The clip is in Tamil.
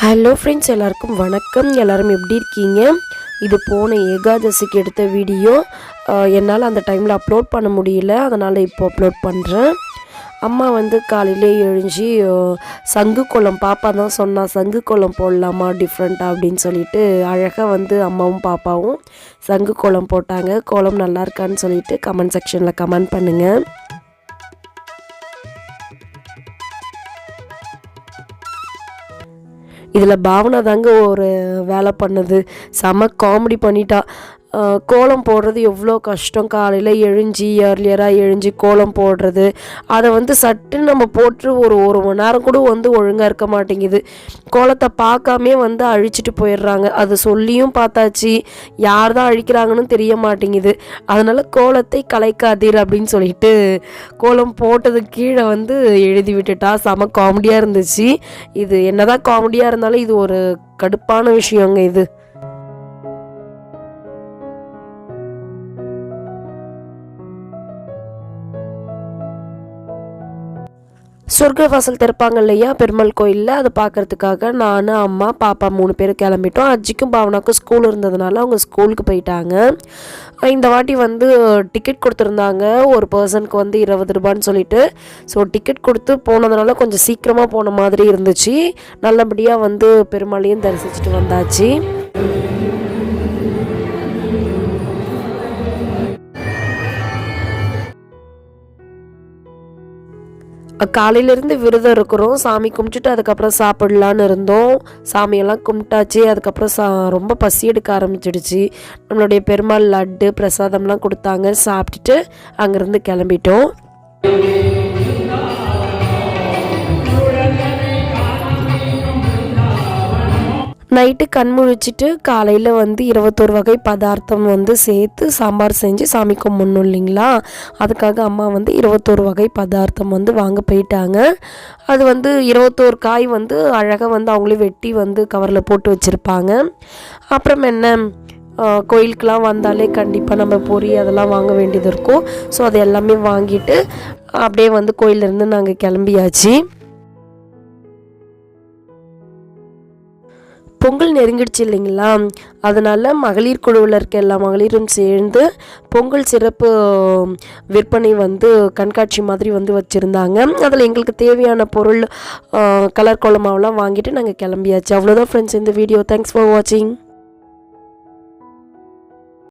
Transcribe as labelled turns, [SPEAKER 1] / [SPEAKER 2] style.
[SPEAKER 1] ஹலோ ஃப்ரெண்ட்ஸ், எல்லாருக்கும் வணக்கம். எல்லோரும் எப்படி இருக்கீங்க? இது போன ஏகாதசிக்கு எடுத்த வீடியோ. என்னால் அந்த டைமில் அப்லோட் பண்ண முடியல, அதனால் இப்போ அப்லோட் பண்ணுறேன். அம்மா காலையிலே எழுஞ்சி சங்கு கோலம், பாப்பா தான் சொன்னா சங்கு கோலம் போடலாமா டிஃப்ரெண்ட்டாக அப்படின்னு சொல்லிட்டு அழகாக அம்மாவும் பாப்பாவும் சங்கு கோலம் போட்டாங்க. கோலம் நல்லா இருக்கான்னு சொல்லிட்டு கமெண்ட் செக்ஷனில் கமெண்ட் பண்ணுங்கள். இதில் பாவனா தாங்க ஒரு வேலை பண்ணுது, செம காமெடி பண்ணிட்டா. கோலம் போடுறது எவ்வளோ கஷ்டம். காலையில் எழுஞ்சி ஏர்லியராக எழுஞ்சி கோலம் போடுறது, அதை சட்டுன்னு நம்ம போட்டு ஒரு மணி நேரம் கூட ஒழுங்காக இருக்க மாட்டேங்குது. கோலத்தை பார்க்காமே அழிச்சிட்டு போயிடுறாங்க. அது சொல்லியும் பார்த்தாச்சு, யார் தான் அழிக்கிறாங்கன்னு தெரிய மாட்டேங்குது. அதனால் கோலத்தை கலைக்காதீர் அப்படின்னு சொல்லிட்டு கோலம் போட்டது கீழே எழுதி விட்டுட்டா. செம காமெடியாக இருந்துச்சு. இது என்னதான் காமெடியாக இருந்தாலும் இது ஒரு கடுப்பான விஷயங்க. இது சொர்க்க வாசல் திறப்பாங்க இல்லையா பெருமாள் கோயிலில், அதை பார்க்குறதுக்காக நான், அம்மா, பாப்பா 3 பேர் கிளம்பிட்டோம். அஜிக்கும் பாவனாக்கும் ஸ்கூல் இருந்ததுனால அவங்க ஸ்கூலுக்கு போயிட்டாங்க. இந்த வாட்டி டிக்கெட் கொடுத்துருந்தாங்க ஒரு பர்சனுக்கு 20 ரூபான்னு சொல்லிட்டு. ஸோ டிக்கெட் கொடுத்து போனதுனால கொஞ்சம் சீக்கிரமாக போன மாதிரி இருந்துச்சு. நல்லபடியாக பெருமாளையும் தரிசிச்சுட்டு வந்தாச்சு. காலையிலேருந்து விரதம் இருக்கிறோம். சாமி கும்பிட்டுட்டு அதுக்கப்புறம் சாப்பிடலான்னு இருந்தோம். சாமியெல்லாம் கும்பிட்டாச்சு. அதுக்கப்புறம் ரொம்ப பசி எடுக்க ஆரம்பிச்சிடுச்சு. நம்மளுடைய பெருமாள் லட்டு பிரசாதம்லாம் கொடுத்தாங்க. சாப்பிட்டுட்டு அங்கேருந்து கிளம்பிட்டோம். நைட்டு கண் முழிச்சிட்டு காலையில் 21 வகை பதார்த்தம் சேர்த்து சாம்பார் செஞ்சு சாமி கும்பிடணும் இல்லைங்களா. அதுக்காக அம்மா 21 வகை பதார்த்தம் வாங்க போயிட்டாங்க. அது 21 காய் அழகாக அவங்களே வெட்டி கவரில் போட்டு வச்சுருப்பாங்க. அப்புறம் என்ன, கோயிலுக்கெலாம் வந்தாலே கண்டிப்பாக நம்ம பொரி அதெல்லாம் வாங்க வேண்டியது இருக்கும். ஸோ அது எல்லாமே வாங்கிட்டு அப்படியே கோயிலேருந்து நாங்கள் கிளம்பியாச்சு. பொங்கல் நெருங்கிடுச்சு இல்லைங்களா, அதனால் மகளிர் குழுவில் இருக்க எல்லா மகளிரும் சேர்ந்து பொங்கல் சிறப்பு விற்பனை கண்காட்சி மாதிரி வச்சுருந்தாங்க. அதில் எங்களுக்கு தேவையான பொருள் கலர் கோலமாவெல்லாம் வாங்கிட்டு நாங்கள் கிளம்பியாச்சு. அவ்வளோதான் ஃப்ரெண்ட்ஸ் இந்த வீடியோ. தேங்க்ஸ் ஃபார் வாட்சிங்.